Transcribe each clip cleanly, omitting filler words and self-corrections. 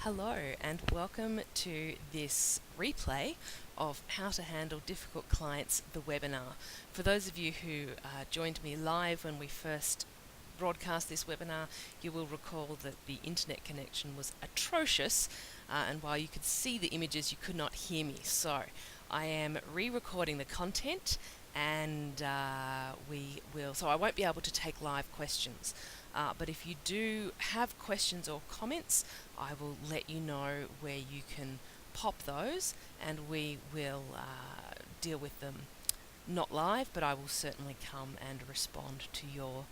Hello and welcome to this replay of How to Handle Difficult Clients, the webinar. For those of you who joined me live when we first broadcast this webinar, you will recall that the internet connection was atrocious, and while you could see the images, you could not hear me. So I am re-recording the content, and so I won't be able to take live questions. But if you do have questions or comments, I will let you know where you can pop those, and we will deal with them not live, but I will certainly come and respond to your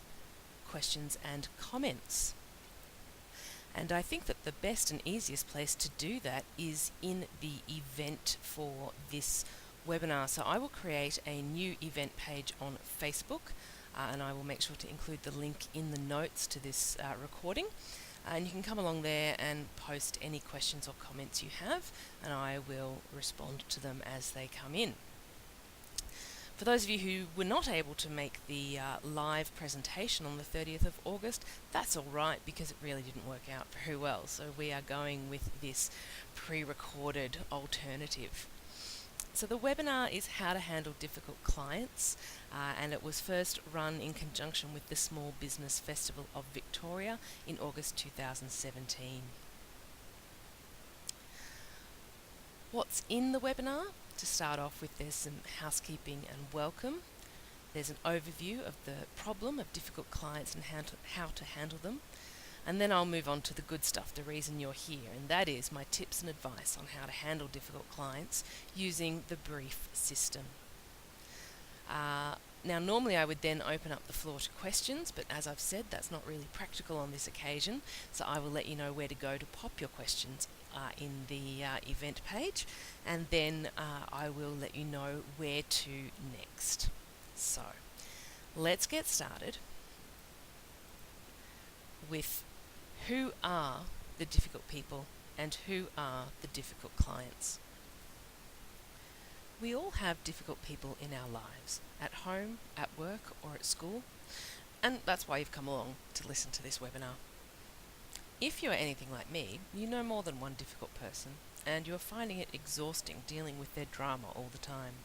questions and comments. And I think that the best and easiest place to do that is in the event for this webinar. So I will create a new event page on Facebook, and I will make sure to include the link in the notes to this recording. And you can come along there and post any questions or comments you have, and I will respond to them as they come in. For those of you who were not able to make the live presentation on the 30th of August, that's all right because it really didn't work out very well. So we are going with this pre-recorded alternative. So the webinar is How to Handle Difficult Clients, and it was first run in conjunction with the Small Business Festival of Victoria in August 2017. What's in the webinar? To start off with, there's some housekeeping and welcome. There's an overview of the problem of difficult clients and how to handle them. And then I'll move on to the good stuff, the reason you're here, and that is my tips and advice on how to handle difficult clients using the brief system. Now, normally I would then open up the floor to questions, but as I've said, that's not really practical on this occasion, so I will let you know where to go to pop your questions in the event page, and then I will let you know where to next. So, let's get started with who are the difficult people and who are the difficult clients. We all have difficult people in our lives, at home, at work, or at school, and that's why you've come along to listen to this webinar. If you are anything like me, you know more than one difficult person, and you are finding it exhausting dealing with their drama all the time.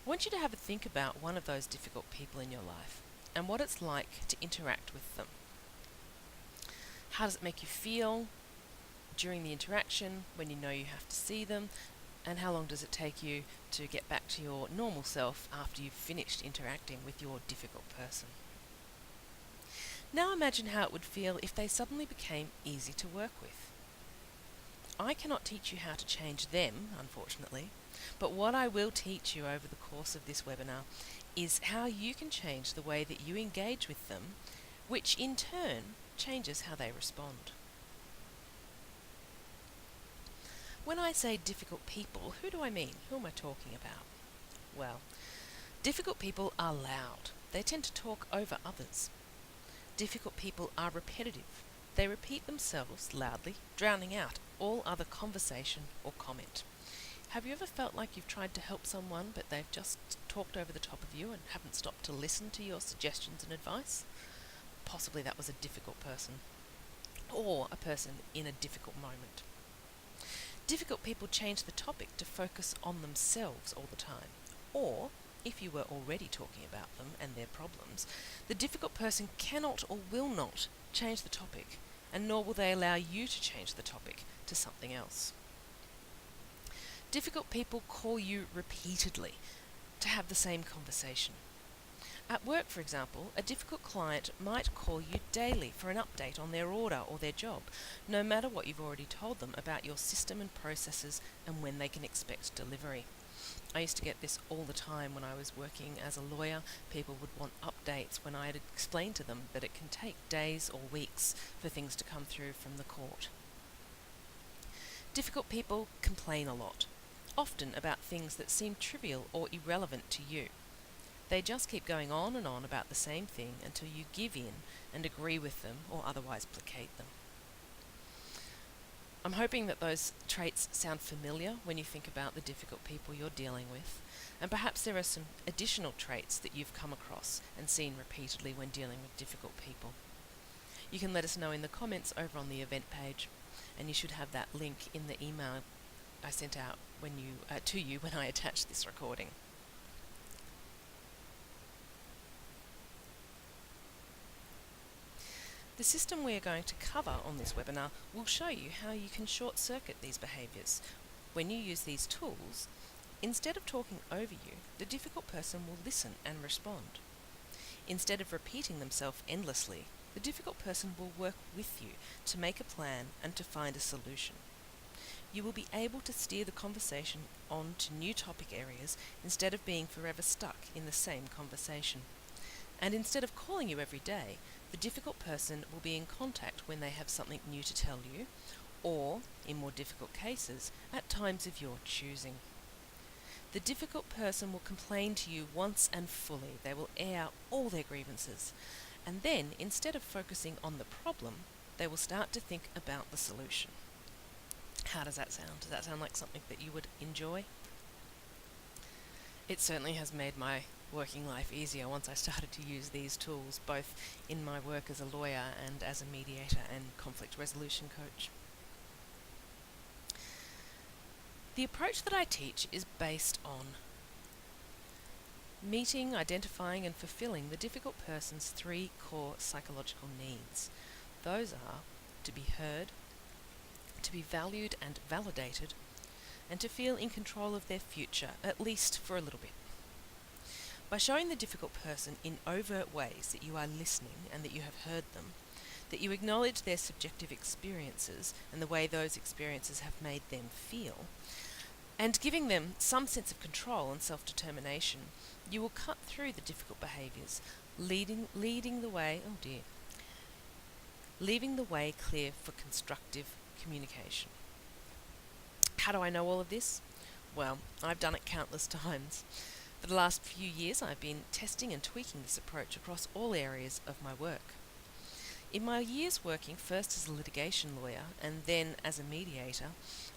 I want you to have a think about one of those difficult people in your life, and what it's like to interact with them. How does it make you feel during the interaction when you know you have to see them? And how long does it take you to get back to your normal self after you've finished interacting with your difficult person? Now imagine how it would feel if they suddenly became easy to work with. I cannot teach you how to change them, unfortunately, but what I will teach you over the course of this webinar is how you can change the way that you engage with them, which in turn changes how they respond. When I say difficult people, who do I mean? Who am I talking about? Well, difficult people are loud. They tend to talk over others. Difficult people are repetitive. They repeat themselves loudly, drowning out all other conversation or comment. Have you ever felt like you've tried to help someone but they've just talked over the top of you and haven't stopped to listen to your suggestions and advice? Possibly that was a difficult person, or a person in a difficult moment. Difficult people change the topic to focus on themselves all the time, or, if you were already talking about them and their problems, the difficult person cannot or will not change the topic, and nor will they allow you to change the topic to something else. Difficult people call you repeatedly to have the same conversation. At work, for example, a difficult client might call you daily for an update on their order or their job, no matter what you've already told them about your system and processes and when they can expect delivery. I used to get this all the time when I was working as a lawyer. People would want updates when I had explained to them that it can take days or weeks for things to come through from the court. Difficult people complain a lot, often about things that seem trivial or irrelevant to you. They just keep going on and on about the same thing until you give in and agree with them or otherwise placate them. I'm hoping that those traits sound familiar when you think about the difficult people you're dealing with, and perhaps there are some additional traits that you've come across and seen repeatedly when dealing with difficult people. You can let us know in the comments over on the event page. and you should have that link in the email I sent out to you when I attached this recording. The system we are going to cover on this webinar will show you how you can short-circuit these behaviours. When you use these tools, instead of talking over you, the difficult person will listen and respond. Instead of repeating themselves endlessly, the difficult person will work with you to make a plan and to find a solution. You will be able to steer the conversation on to new topic areas instead of being forever stuck in the same conversation. And instead of calling you every day, the difficult person will be in contact when they have something new to tell you, or, in more difficult cases, at times of your choosing. The difficult person will complain to you once and fully. They will air out all their grievances. And then, instead of focusing on the problem, they will start to think about the solution. How does that sound? Does that sound like something that you would enjoy? It certainly has made my working life easier once I started to use these tools, both in my work as a lawyer and as a mediator and conflict resolution coach. The approach that I teach is based on meeting, identifying and fulfilling the difficult person's 3 core psychological needs. Those are to be heard, to be valued and validated, and to feel in control of their future, at least for a little bit. By showing the difficult person in overt ways that you are listening and that you have heard them, that you acknowledge their subjective experiences and the way those experiences have made them feel, and giving them some sense of control and self-determination, you will cut through the difficult behaviours, leaving the way clear for constructive communication. How do I know all of this? Well, I've done it countless times. For the last few years, I've been testing and tweaking this approach across all areas of my work. In my years working first as a litigation lawyer and then as a mediator,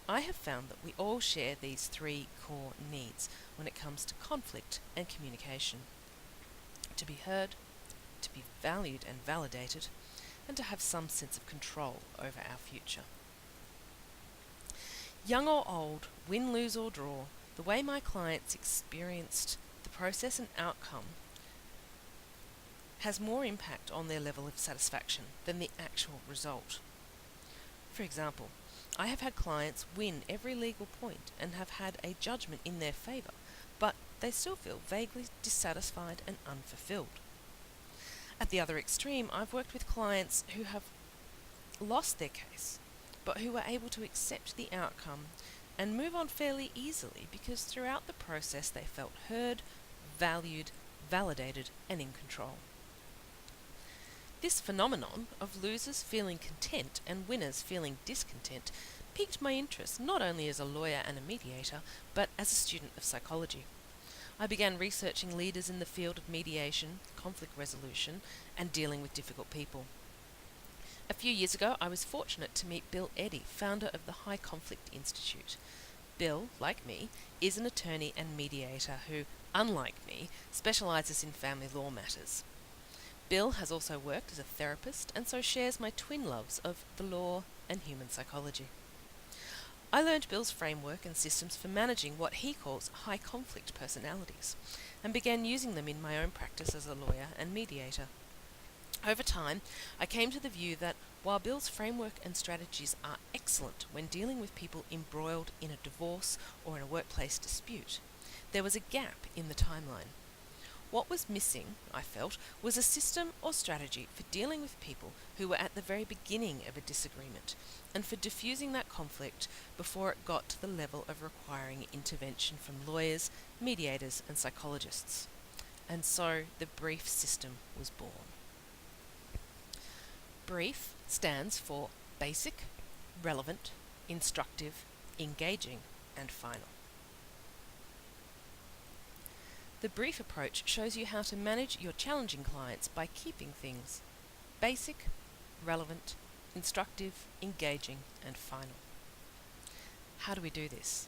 I have found that we all share these 3 core needs when it comes to conflict and communication: to be heard, to be valued and validated, and to have some sense of control over our future. Young or old, win, lose or draw, the way my clients experienced the process and outcome has more impact on their level of satisfaction than the actual result. For example, I have had clients win every legal point and have had a judgment in their favour, but they still feel vaguely dissatisfied and unfulfilled. At the other extreme, I've worked with clients who have lost their case, but who were able to accept the outcome and move on fairly easily because throughout the process they felt heard, valued, validated, and in control. This phenomenon of losers feeling content and winners feeling discontent piqued my interest not only as a lawyer and a mediator, but as a student of psychology. I began researching leaders in the field of mediation, conflict resolution, and dealing with difficult people. A few years ago, I was fortunate to meet Bill Eddy, founder of the High Conflict Institute. Bill, like me, is an attorney and mediator who, unlike me, specialises in family law matters. Bill has also worked as a therapist and so shares my twin loves of the law and human psychology. I learned Bill's framework and systems for managing what he calls high conflict personalities and began using them in my own practice as a lawyer and mediator. Over time, I came to the view that while Bill's framework and strategies are excellent when dealing with people embroiled in a divorce or in a workplace dispute, there was a gap in the timeline. What was missing, I felt, was a system or strategy for dealing with people who were at the very beginning of a disagreement and for diffusing that conflict before it got to the level of requiring intervention from lawyers, mediators and psychologists. And so the BRIEF system was born. BRIEF stands for Basic, Relevant, Instructive, Engaging and Final. The BRIEF approach shows you how to manage your challenging clients by keeping things basic, relevant, instructive, engaging and final. How do we do this?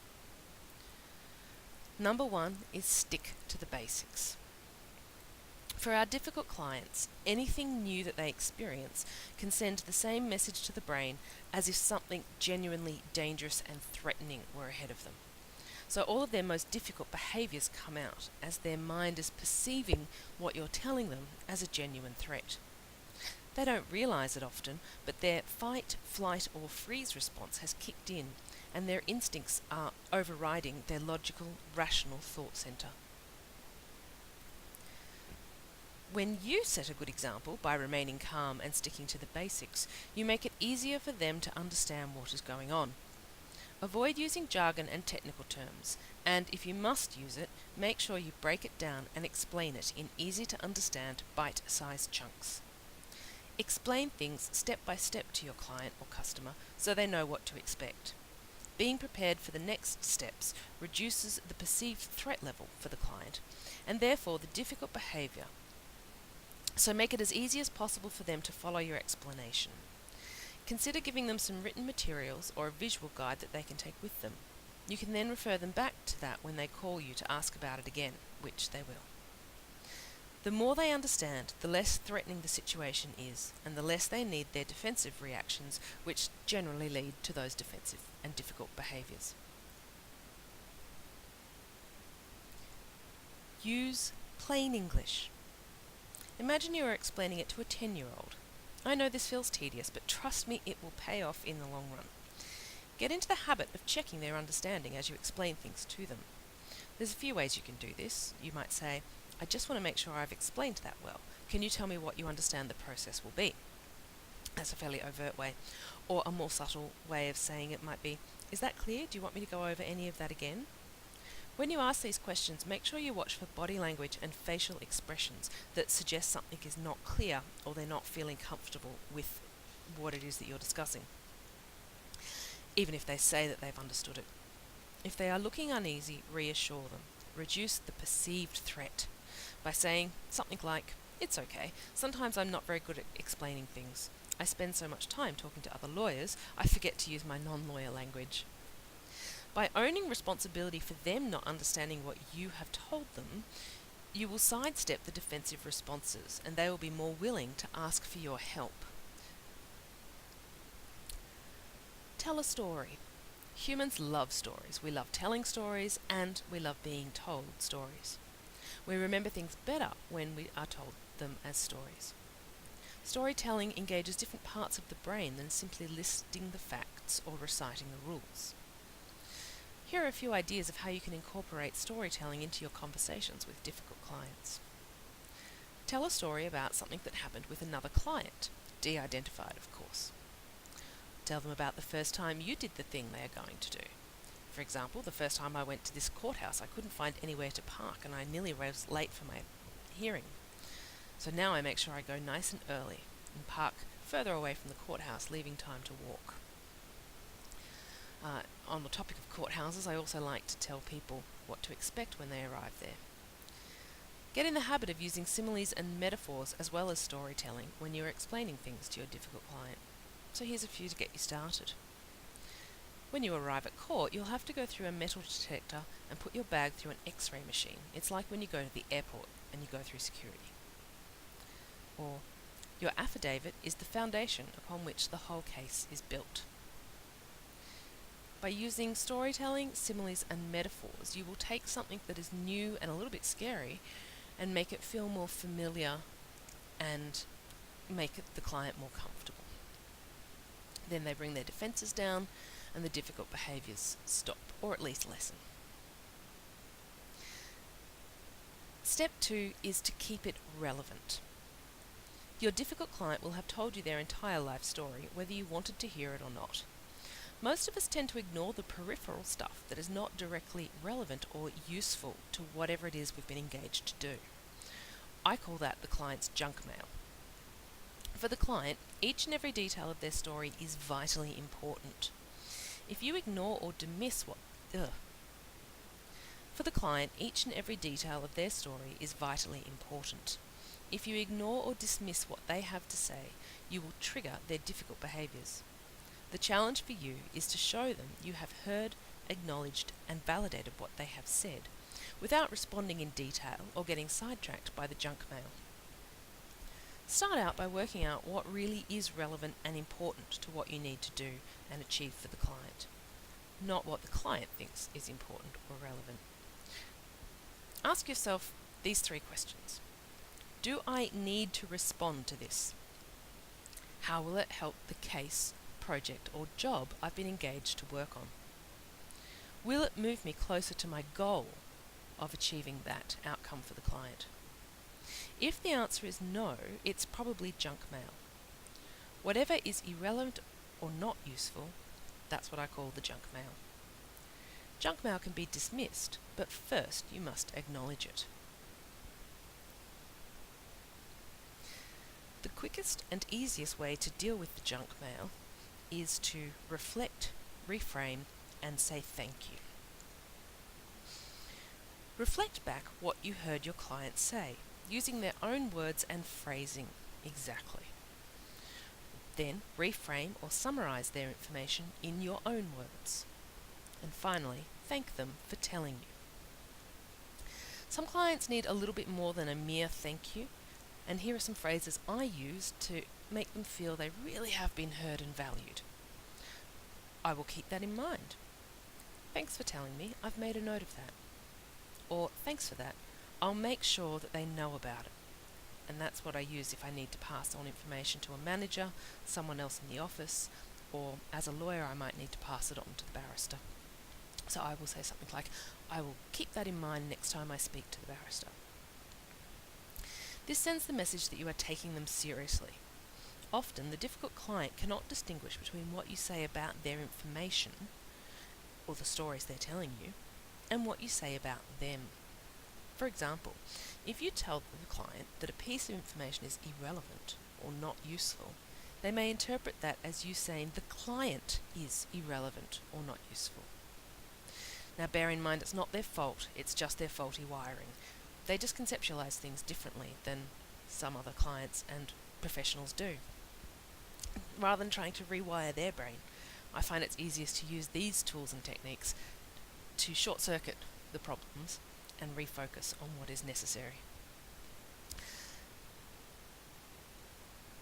Number 1 is stick to the basics. For our difficult clients, anything new that they experience can send the same message to the brain as if something genuinely dangerous and threatening were ahead of them. So all of their most difficult behaviours come out as their mind is perceiving what you're telling them as a genuine threat. They don't realise it often, but their fight, flight or freeze response has kicked in and their instincts are overriding their logical, rational thought centre. When you set a good example by remaining calm and sticking to the basics, you make it easier for them to understand what is going on. Avoid using jargon and technical terms, and if you must use it, make sure you break it down and explain it in easy to understand, bite-sized chunks. Explain things step by step to your client or customer so they know what to expect. Being prepared for the next steps reduces the perceived threat level for the client, and therefore the difficult behaviour. So make it as easy as possible for them to follow your explanation. Consider giving them some written materials or a visual guide that they can take with them. You can then refer them back to that when they call you to ask about it again, which they will. The more they understand, the less threatening the situation is, and the less they need their defensive reactions, which generally lead to those defensive and difficult behaviours. Use plain English. Imagine you are explaining it to a 10-year-old. I know this feels tedious, but trust me, it will pay off in the long run. Get into the habit of checking their understanding as you explain things to them. There's a few ways you can do this. You might say, I just want to make sure I've explained that well. Can you tell me what you understand the process will be? That's a fairly overt way. Or a more subtle way of saying it might be, is that clear? Do you want me to go over any of that again? When you ask these questions, make sure you watch for body language and facial expressions that suggest something is not clear or they're not feeling comfortable with what it is that you're discussing, even if they say that they've understood it. If they are looking uneasy, reassure them. Reduce the perceived threat by saying something like, it's okay, sometimes I'm not very good at explaining things. I spend so much time talking to other lawyers, I forget to use my non-lawyer language. By owning responsibility for them not understanding what you have told them, you will sidestep the defensive responses and they will be more willing to ask for your help. Tell a story. Humans love stories. We love telling stories and we love being told stories. We remember things better when we are told them as stories. Storytelling engages different parts of the brain than simply listing the facts or reciting the rules. Here are a few ideas of how you can incorporate storytelling into your conversations with difficult clients. Tell a story about something that happened with another client, de-identified of course. Tell them about the first time you did the thing they are going to do. For example, the first time I went to this courthouse, I couldn't find anywhere to park and I nearly was late for my hearing. So now I make sure I go nice and early and park further away from the courthouse, leaving time to walk. On the topic of courthouses, I also like to tell people what to expect when they arrive there. Get in the habit of using similes and metaphors as well as storytelling when you're explaining things to your difficult client. So here's a few to get you started. When you arrive at court, you'll have to go through a metal detector and put your bag through an X-ray machine. It's like when you go to the airport and you go through security. Or, your affidavit is the foundation upon which the whole case is built. By using storytelling, similes and metaphors, you will take something that is new and a little bit scary and make it feel more familiar and make the client more comfortable. Then they bring their defences down and the difficult behaviours stop, or at least lessen. Step 2 is to keep it relevant. Your difficult client will have told you their entire life story, whether you wanted to hear it or not. Most of us tend to ignore the peripheral stuff that is not directly relevant or useful to whatever it is we've been engaged to do. I call that the client's junk mail. For the client, each and every detail of their story is vitally important. If you ignore or dismiss For the client, each and every detail of their story is vitally important. If you ignore or dismiss what they have to say, you will trigger their difficult behaviours. The challenge for you is to show them you have heard, acknowledged and validated what they have said, without responding in detail or getting sidetracked by the junk mail. Start out by working out what really is relevant and important to what you need to do and achieve for the client, not what the client thinks is important or relevant. Ask yourself these 3 questions. Do I need to respond to this? How will it help the case, project, or job I've been engaged to work on? Will it move me closer to my goal of achieving that outcome for the client? If the answer is no, it's probably junk mail. Whatever is irrelevant or not useful, that's what I call the junk mail. Junk mail can be dismissed, but first you must acknowledge it. The quickest and easiest way to deal with the junk mail is to reflect, reframe, and say thank you. Reflect back what you heard your client say, using their own words and phrasing exactly. Then reframe or summarize their information in your own words. And finally, thank them for telling you. Some clients need a little bit more than a mere thank you, and here are some phrases I use to make them feel they really have been heard and valued. I will keep that in mind. Thanks for telling me, I've made a note of that. Or, thanks for that, I'll make sure that they know about it. And that's what I use if I need to pass on information to a manager, someone else in the office, or as a lawyer I might need to pass it on to the barrister. So I will say something like, I will keep that in mind next time I speak to the barrister. This sends the message that you are taking them seriously. Often the difficult client cannot distinguish between what you say about their information, or the stories they're telling you, and what you say about them. For example, if you tell the client that a piece of information is irrelevant or not useful, they may interpret that as you saying the client is irrelevant or not useful. Now bear in mind it's not their fault, it's just their faulty wiring. They just conceptualize things differently than some other clients and professionals do. Rather than trying to rewire their brain, I find it's easiest to use these tools and techniques to short-circuit the problems and refocus on what is necessary.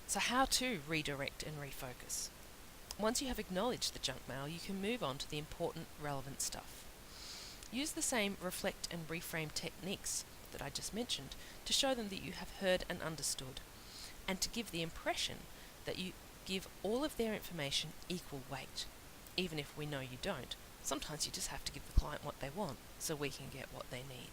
So how to redirect and refocus? Once you have acknowledged the junk mail, you can move on to the important, relevant stuff. Use the same reflect and reframe techniques that I just mentioned to show them that you have heard and understood, and to give the impression that you give all of their information equal weight. Even if we know you don't, sometimes you just have to give the client what they want so we can get what they need.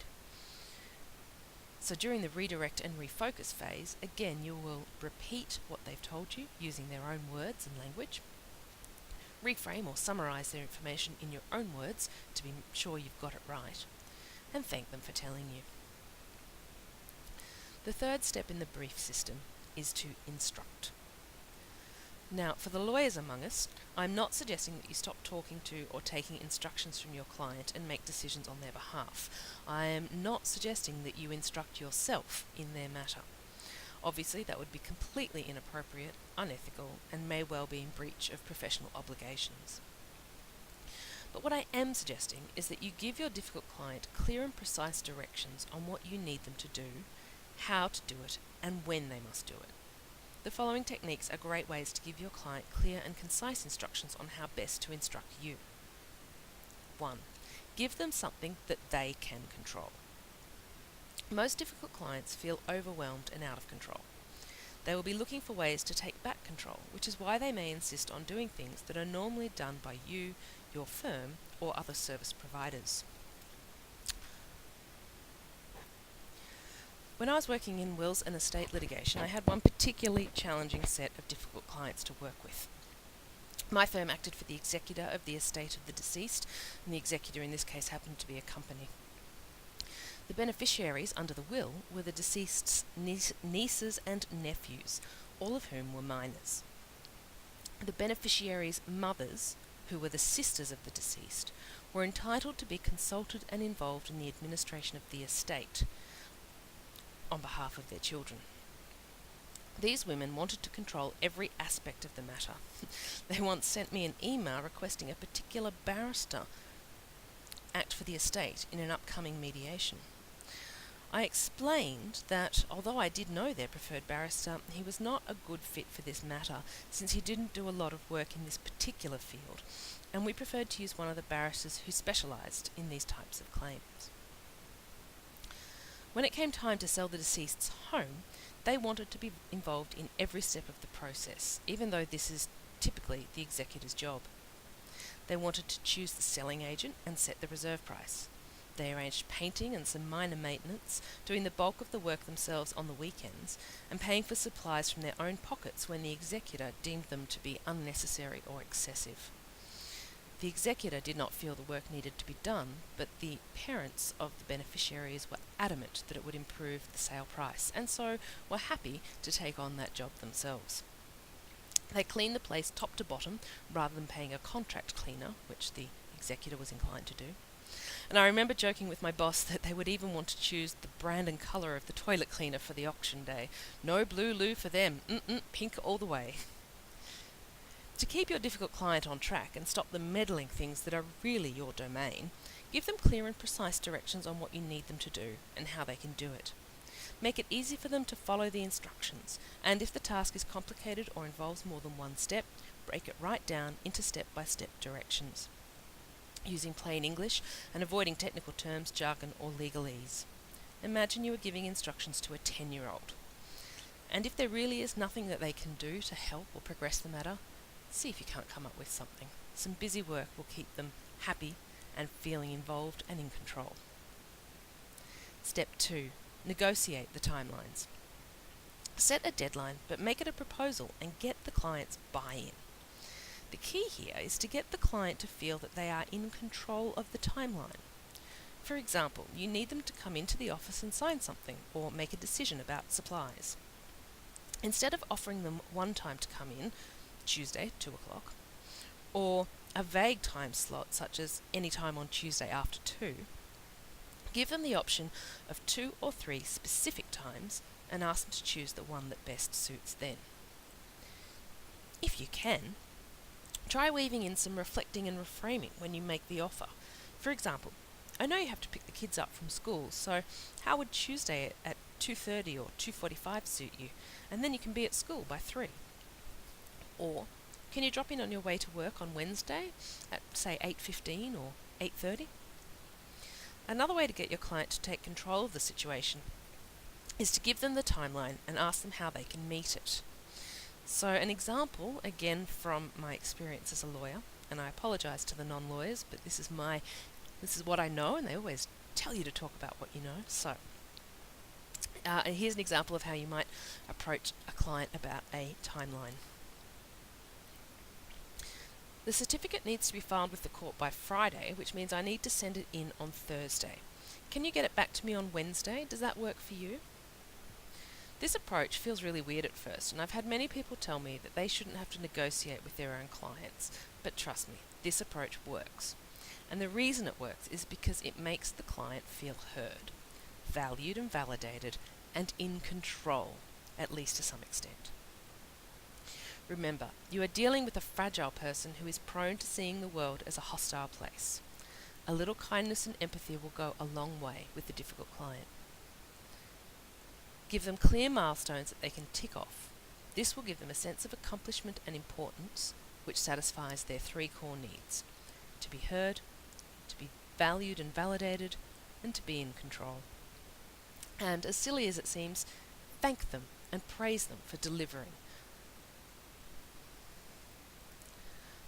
So during the redirect and refocus phase, again you will repeat what they've told you using their own words and language, reframe or summarize their information in your own words to be sure you've got it right, and thank them for telling you. The third step in the brief system is to instruct. Now, for the lawyers among us, I'm not suggesting that you stop talking to or taking instructions from your client and make decisions on their behalf. I am not suggesting that you instruct yourself in their matter. Obviously, that would be completely inappropriate, unethical, and may well be in breach of professional obligations. But what I am suggesting is that you give your difficult client clear and precise directions on what you need them to do, how to do it, and when they must do it. The following techniques are great ways to give your client clear and concise instructions on how best to instruct you. 1. Give them something that they can control. Most difficult clients feel overwhelmed and out of control. They will be looking for ways to take back control, which is why they may insist on doing things that are normally done by you, your firm, or other service providers. When I was working in wills and estate litigation, I had one particularly challenging set of difficult clients to work with. My firm acted for the executor of the estate of the deceased, and the executor in this case happened to be a company. The beneficiaries under the will were the deceased's nieces and nephews, all of whom were minors. The beneficiaries' mothers, who were the sisters of the deceased, were entitled to be consulted and involved in the administration of the estate on behalf of their children. These women wanted to control every aspect of the matter. They once sent me an email requesting a particular barrister act for the estate in an upcoming mediation. I explained that although I did know their preferred barrister, he was not a good fit for this matter since he didn't do a lot of work in this particular field, and we preferred to use one of the barristers who specialised in these types of claims. When it came time to sell the deceased's home, they wanted to be involved in every step of the process, even though this is typically the executor's job. They wanted to choose the selling agent and set the reserve price. They arranged painting and some minor maintenance, doing the bulk of the work themselves on the weekends, and paying for supplies from their own pockets when the executor deemed them to be unnecessary or excessive. The executor did not feel the work needed to be done, but the parents of the beneficiaries were adamant that it would improve the sale price, and so were happy to take on that job themselves. They cleaned the place top to bottom, rather than paying a contract cleaner, which the executor was inclined to do. And I remember joking with my boss that they would even want to choose the brand and colour of the toilet cleaner for the auction day. No blue loo for them, pink all the way. To keep your difficult client on track and stop them meddling things that are really your domain, give them clear and precise directions on what you need them to do and how they can do it. Make it easy for them to follow the instructions, and if the task is complicated or involves more than one step, break it right down into step-by-step directions, using plain English and avoiding technical terms, jargon or legalese. Imagine you are giving instructions to a 10-year-old. And if there really is nothing that they can do to help or progress the matter, see if you can't come up with something. Some busy work will keep them happy and feeling involved and in control. Step 2. Negotiate the timelines. Set a deadline, but make it a proposal and get the client's buy-in. The key here is to get the client to feel that they are in control of the timeline. For example, you need them to come into the office and sign something or make a decision about supplies. Instead of offering them one time to come in, Tuesday, 2 o'clock, or a vague time slot such as any time on Tuesday after 2, give them the option of 2 or 3 specific times and ask them to choose the one that best suits them. If you can, try weaving in some reflecting and reframing when you make the offer. For example, I know you have to pick the kids up from school, so how would Tuesday at 2:30 or 2:45 suit you? And then you can be at school by 3. Or, can you drop in on your way to work on Wednesday at, say, 8:15 or 8:30? Another way to get your client to take control of the situation is to give them the timeline and ask them how they can meet it. So an example, again from my experience as a lawyer, and I apologise to the non-lawyers, but this is what I know, and they always tell you to talk about what you know. So here's an example of how you might approach a client about a timeline. The certificate needs to be filed with the court by Friday, which means I need to send it in on Thursday. Can you get it back to me on Wednesday? Does that work for you? This approach feels really weird at first, and I've had many people tell me that they shouldn't have to negotiate with their own clients. But trust me, this approach works. And the reason it works is because it makes the client feel heard, valued and validated, and in control, at least to some extent. Remember, you are dealing with a fragile person who is prone to seeing the world as a hostile place. A little kindness and empathy will go a long way with the difficult client. Give them clear milestones that they can tick off. This will give them a sense of accomplishment and importance, which satisfies their 3 core needs: to be heard, to be valued and validated, and to be in control. And as silly as it seems, thank them and praise them for delivering.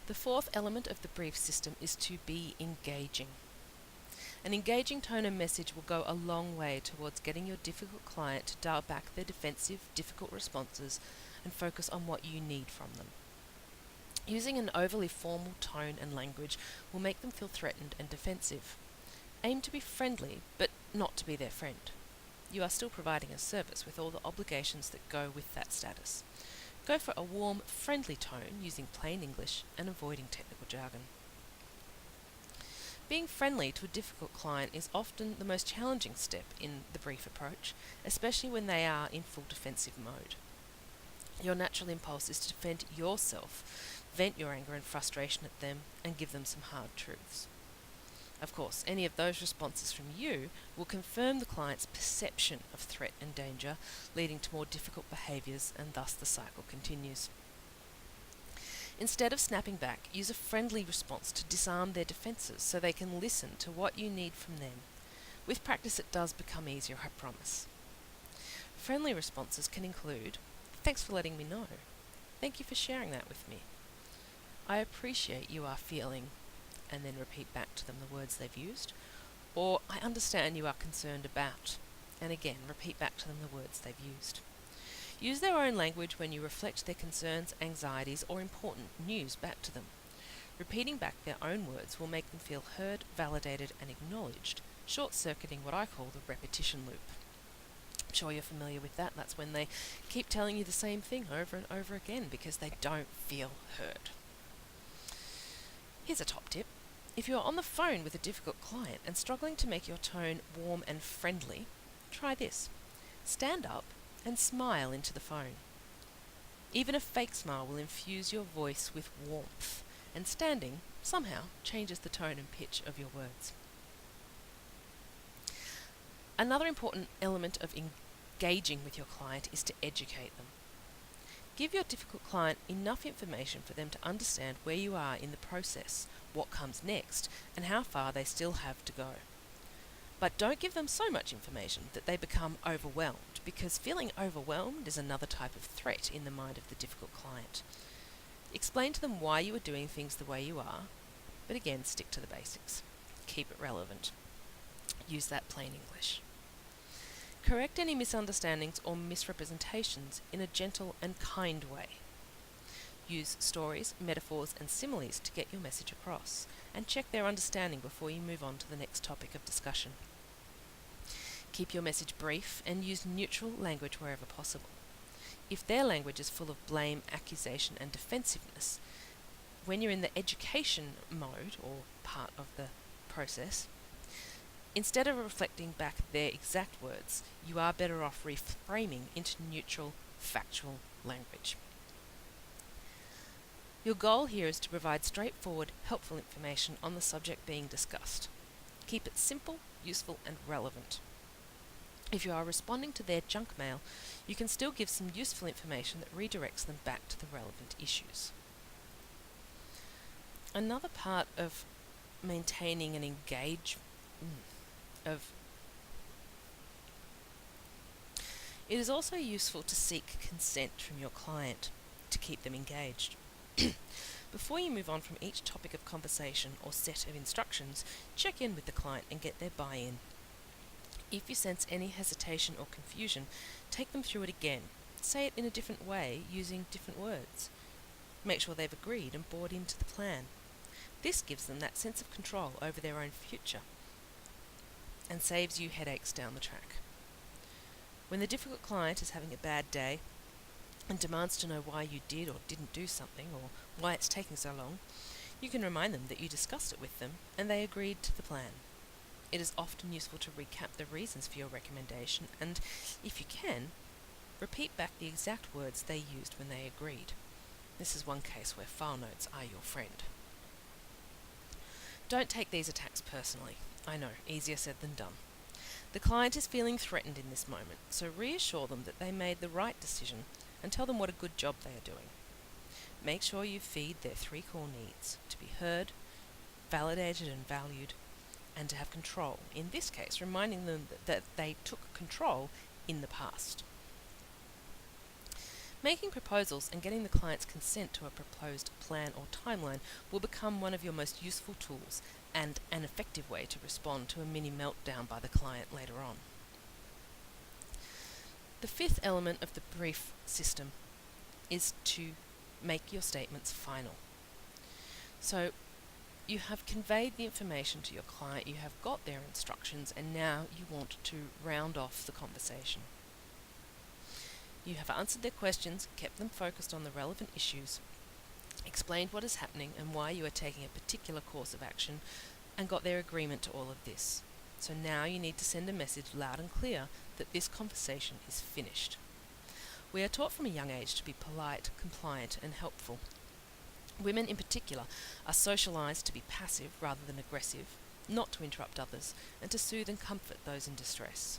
The 4th element of the brief system is to be engaging. An engaging tone and message will go a long way towards getting your difficult client to dial back their defensive, difficult responses and focus on what you need from them. Using an overly formal tone and language will make them feel threatened and defensive. Aim to be friendly, but not to be their friend. You are still providing a service with all the obligations that go with that status. Go for a warm, friendly tone using plain English and avoiding technical jargon. Being friendly to a difficult client is often the most challenging step in the brief approach, especially when they are in full defensive mode. Your natural impulse is to defend yourself, vent your anger and frustration at them, and give them some hard truths. Of course, any of those responses from you will confirm the client's perception of threat and danger, leading to more difficult behaviours, and thus the cycle continues. Instead of snapping back, use a friendly response to disarm their defences so they can listen to what you need from them. With practice, it does become easier, I promise. Friendly responses can include, "Thanks for letting me know. Thank you for sharing that with me. I appreciate you are feeling," and then repeat back to them the words they've used. Or, "I understand you are concerned about," and again repeat back to them the words they've used. Use their own language when you reflect their concerns, anxieties, or important news back to them. Repeating back their own words will make them feel heard, validated, and acknowledged, short-circuiting what I call the repetition loop. I'm sure you're familiar with that. That's when they keep telling you the same thing over and over again because they don't feel heard. Here's a top tip. If you're on the phone with a difficult client and struggling to make your tone warm and friendly, try this. Stand up and smile into the phone. Even a fake smile will infuse your voice with warmth, and standing somehow changes the tone and pitch of your words. Another important element of engaging with your client is to educate them. Give your difficult client enough information for them to understand where you are in the process, what comes next, and how far they still have to go. But don't give them so much information that they become overwhelmed, because feeling overwhelmed is another type of threat in the mind of the difficult client. Explain to them why you are doing things the way you are, but again, stick to the basics. Keep it relevant. Use that plain English. Correct any misunderstandings or misrepresentations in a gentle and kind way. Use stories, metaphors, and similes to get your message across, and check their understanding before you move on to the next topic of discussion. Keep your message brief and use neutral language wherever possible. If their language is full of blame, accusation, and defensiveness, when you're in the education mode or part of the process, instead of reflecting back their exact words, you are better off reframing into neutral, factual language. Your goal here is to provide straightforward, helpful information on the subject being discussed. Keep it simple, useful, and relevant. If you are responding to their junk mail, you can still give some useful information that redirects them back to the relevant issues. Another part of maintaining an it is also useful to seek consent from your client to keep them engaged. Before you move on from each topic of conversation or set of instructions, check in with the client and get their buy-in. If you sense any hesitation or confusion, take them through it again. Say it in a different way using different words. Make sure they've agreed and bought into the plan. This gives them that sense of control over their own future and saves you headaches down the track. When the difficult client is having a bad day and demands to know why you did or didn't do something or why it's taking so long, you can remind them that you discussed it with them and they agreed to the plan. It is often useful to recap the reasons for your recommendation and, if you can, repeat back the exact words they used when they agreed. This is one case where file notes are your friend. Don't take these attacks personally. I know, easier said than done. The client is feeling threatened in this moment, so reassure them that they made the right decision and tell them what a good job they are doing. Make sure you feed their 3 core needs: to be heard, validated and valued, and to have control. In this case, reminding them that they took control in the past. Making proposals and getting the client's consent to a proposed plan or timeline will become one of your most useful tools and an effective way to respond to a mini meltdown by the client later on. The 5th element of the brief system is to make your statements final. So you have conveyed the information to your client, you have got their instructions, and now you want to round off the conversation. You have answered their questions, kept them focused on the relevant issues, explained what is happening and why you are taking a particular course of action, and got their agreement to all of this. So now you need to send a message loud and clear that this conversation is finished. We are taught from a young age to be polite, compliant, and helpful. Women in particular are socialised to be passive rather than aggressive, not to interrupt others, and to soothe and comfort those in distress.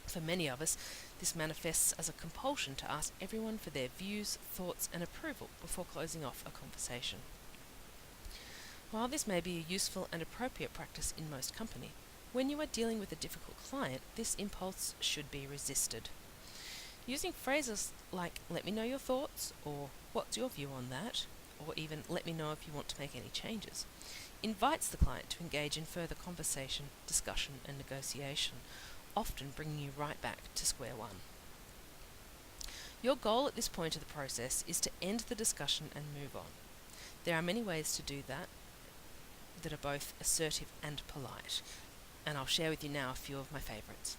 For many of us, this manifests as a compulsion to ask everyone for their views, thoughts, and approval before closing off a conversation. While this may be a useful and appropriate practice in most company, when you are dealing with a difficult client, this impulse should be resisted. Using phrases like, "let me know your thoughts," or "what's your view on that," or even "let me know if you want to make any changes," invites the client to engage in further conversation, discussion, and negotiation, often bringing you right back to square one. Your goal at this point of the process is to end the discussion and move on. There are many ways to do that are both assertive and polite, and I'll share with you now a few of my favourites.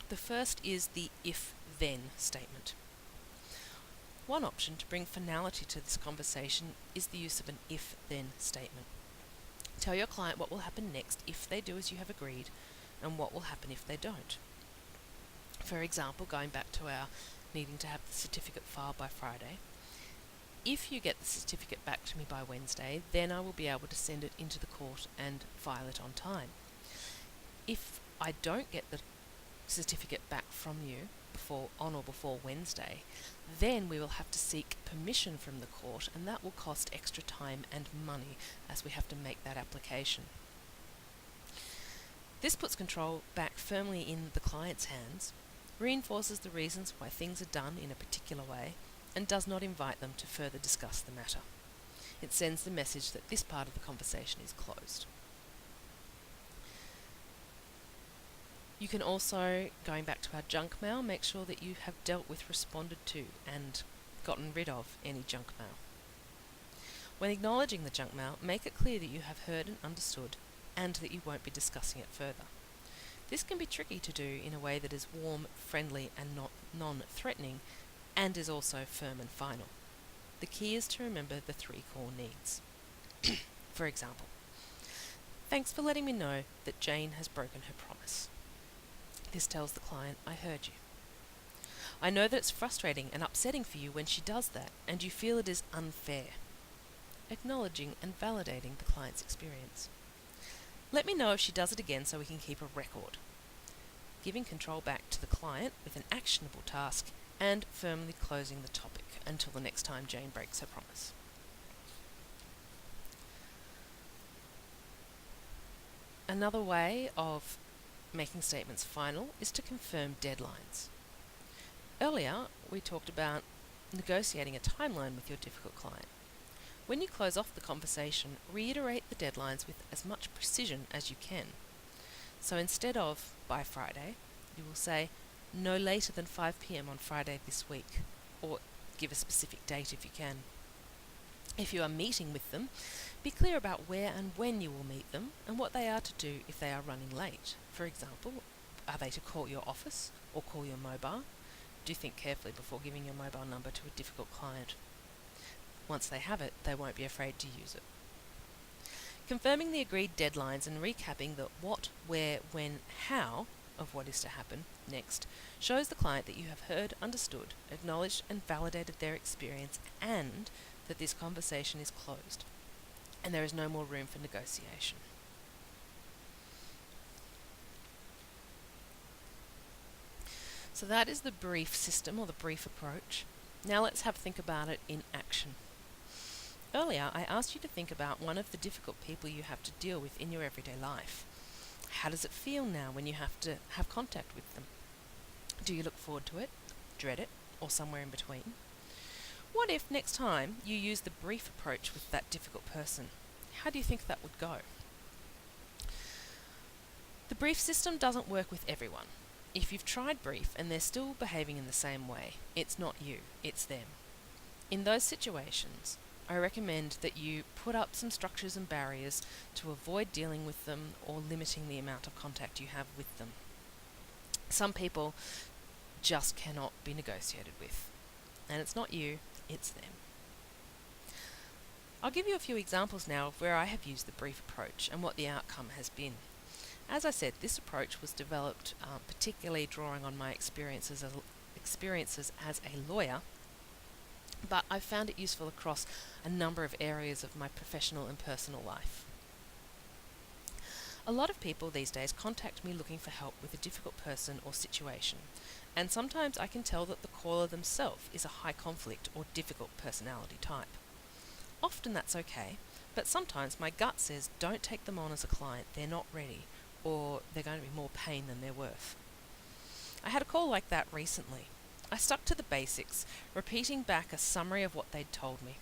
The first is the if-then statement. One option to bring finality to this conversation is the use of an if-then statement. Tell your client what will happen next if they do as you have agreed, and what will happen if they don't. For example, going back to our needing to have the certificate filed by Friday, if you get the certificate back to me by Wednesday, then I will be able to send it into the court and file it on time. If I don't get the certificate back from you on or before Wednesday, then we will have to seek permission from the court, and that will cost extra time and money as we have to make that application. This puts control back firmly in the client's hands, reinforces the reasons why things are done in a particular way, and does not invite them to further discuss the matter. It sends the message that this part of the conversation is closed. You can also, going back to our junk mail, make sure that you have dealt with, responded to, and gotten rid of any junk mail. When acknowledging the junk mail, make it clear that you have heard and understood, and that you won't be discussing it further. This can be tricky to do in a way that is warm, friendly, and not non-threatening, and is also firm and final. The key is to remember the 3 core needs. For example, "Thanks for letting me know that Jane has broken her promise." This tells the client, "I heard you. I know that it's frustrating and upsetting for you when she does that, and you feel it is unfair." Acknowledging and validating the client's experience. "Let me know if she does it again so we can keep a record." Giving control back to the client with an actionable task, and firmly closing the topic until the next time Jane breaks her promise. Another way of making statements final is to confirm deadlines. Earlier, we talked about negotiating a timeline with your difficult client. When you close off the conversation, reiterate the deadlines with as much precision as you can. So instead of "by Friday," you will say "no later than 5 p.m. on Friday this week," or give a specific date if you can. If you are meeting with them, be clear about where and when you will meet them and what they are to do if they are running late. For example, are they to call your office or call your mobile? Do think carefully before giving your mobile number to a difficult client. Once they have it, they won't be afraid to use it. Confirming the agreed deadlines and recapping the what, where, when, how of what is to happen next shows the client that you have heard, understood, acknowledged, and validated their experience, and that this conversation is closed and there is no more room for negotiation. So that is the brief system, or the brief approach. Now let's have a think about it in action. Earlier, I asked you to think about one of the difficult people you have to deal with in your everyday life. How does it feel now when you have to have contact with them? Do you look forward to it, dread it, or somewhere in between? What if next time you use the brief approach with that difficult person? How do you think that would go? The brief system doesn't work with everyone. If you've tried brief and they're still behaving in the same way, it's not you, it's them. In those situations, I recommend that you put up some structures and barriers to avoid dealing with them or limiting the amount of contact you have with them. Some people just cannot be negotiated with, and it's not you, it's them. I'll give you a few examples now of where I have used the brief approach and what the outcome has been. As I said, this approach was developed particularly drawing on my experiences as a lawyer, but I've found it useful across a number of areas of my professional and personal life. A lot of people these days contact me looking for help with a difficult person or situation, and sometimes I can tell that the caller themselves is a high conflict or difficult personality type. Often that's okay, but sometimes my gut says don't take them on as a client, they're not ready, or they're going to be more pain than they're worth. I had a call like that recently. I stuck to the basics, repeating back a summary of what they'd told me.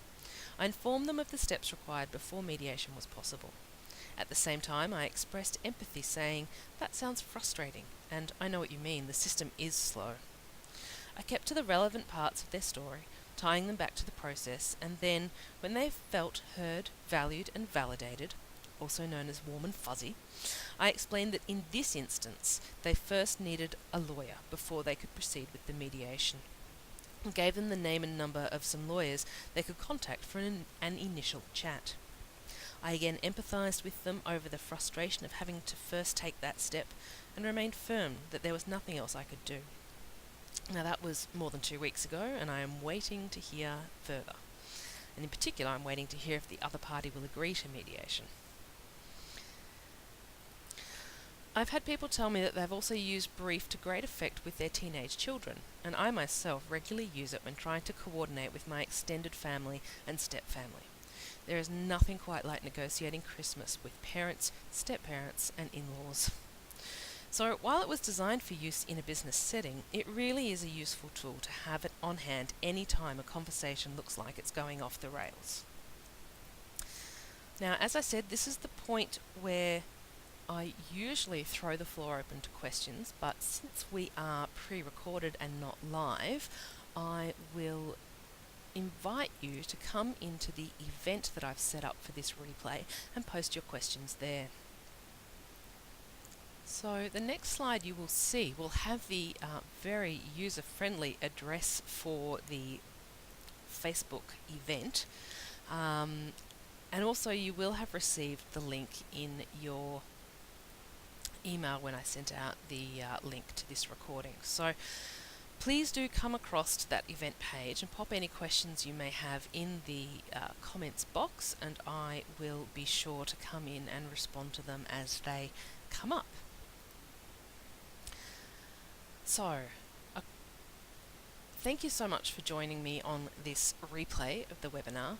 I informed them of the steps required before mediation was possible. At the same time, I expressed empathy, saying, "That sounds frustrating, and I know what you mean, the system is slow." I kept to the relevant parts of their story, tying them back to the process, and then, when they felt heard, valued, and validated, also known as warm and fuzzy, I explained that in this instance, they first needed a lawyer before they could proceed with the mediation, and gave them the name and number of some lawyers they could contact for an initial chat. I again empathised with them over the frustration of having to first take that step, and remained firm that there was nothing else I could do. Now that was more than 2 weeks ago, and I am waiting to hear further. And in particular, I'm waiting to hear if the other party will agree to mediation. I've had people tell me that they've also used Brief to great effect with their teenage children, and I myself regularly use it when trying to coordinate with my extended family and step-family. There is nothing quite like negotiating Christmas with parents, step-parents, and in-laws. So while it was designed for use in a business setting, it really is a useful tool to have it on hand any time a conversation looks like it's going off the rails. Now, as I said, this is the point where I usually throw the floor open to questions, but since we are pre-recorded and not live, I will invite you to come into the event that I've set up for this replay and post your questions there. So the next slide you will see will have the very user-friendly address for the Facebook event, and also you will have received the link in your email when I sent out the link to this recording. So please do come across to that event page and pop any questions you may have in the comments box, and I will be sure to come in and respond to them as they come up. So, thank you so much for joining me on this replay of the webinar.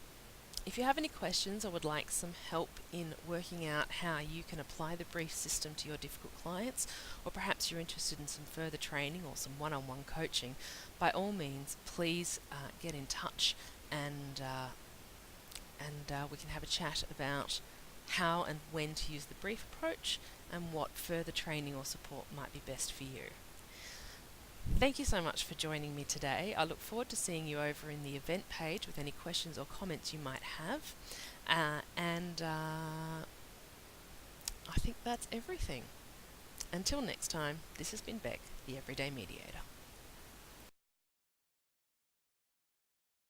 If you have any questions or would like some help in working out how you can apply the Brief system to your difficult clients, or perhaps you're interested in some further training or some one-on-one coaching, by all means, please get in touch and we can have a chat about how and when to use the Brief approach and what further training or support might be best for you. Thank you so much for joining me today. I look forward to seeing you over in the event page with any questions or comments you might have. I think that's everything. Until next time, this has been Beck, the Everyday Mediator.